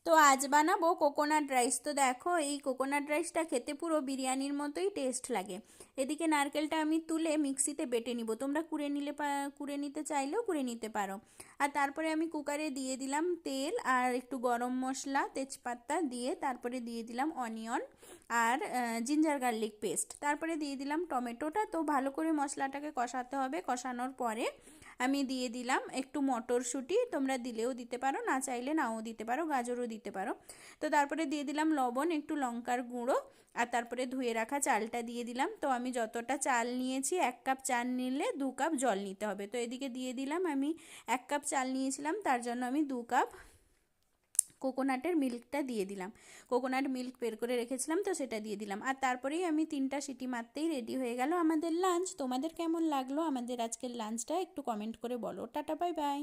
তো আজ বানাবো কোকোনাট রাইস। তো দেখো এই কোকোনাট রাইসটা খেতে পুরো বিরিয়ানির মতোই টেস্ট লাগে। এদিকে নারকেলটা আমি তুলে মিক্সিতে বেটে নিব, তোমরা কুড়ে নিতে চাইলেও কুড়ে নিতে পারো। আর তারপরে আমি কুকারে দিয়ে দিলাম তেল আর একটু গরম মশলা, তেজপাতা দিয়ে তারপরে দিয়ে দিলাম অনিয়ন আর জিঞ্জার গার্লিক পেস্ট, তারপরে দিয়ে দিলাম টমেটোটা। তো ভালো করে মশলাটাকে কষাতে হবে। কষানোর পরে আমি দিয়ে দিলাম একটু মটরশুঁটি, তোমরা দিলেও দিতে পারো, না চাইলে নাও দিতে পারো, গাজরও দিতে পারো। তো তারপরে দিয়ে দিলাম লবণ, একটু লঙ্কার গুঁড়ো, আর তারপরে ধুয়ে রাখা চালটা দিয়ে দিলাম। তো আমি যতটা চাল নিয়েছি, 1 কাপ চাল নিলে 2 কাপ জল নিতে হবে। তো এদিকে দিয়ে দিলাম, আমি 1 কাপ চাল নিয়েছিলাম, তার জন্য আমি 2 কাপ কোকোনাটের মিল্কটা দিয়ে দিলাম। কোকোনাট মিল্ক বের করে রেখেছিলাম, তো সেটা দিয়ে দিলাম। আর তারপরেই আমি 3টা সিটি মারতেই রেডি হয়ে গেল আমাদের লাঞ্চ। তোমাদের কেমন লাগলো আমাদের আজকের লাঞ্চটা একটু কমেন্ট করে বলো। Tata, bye bye.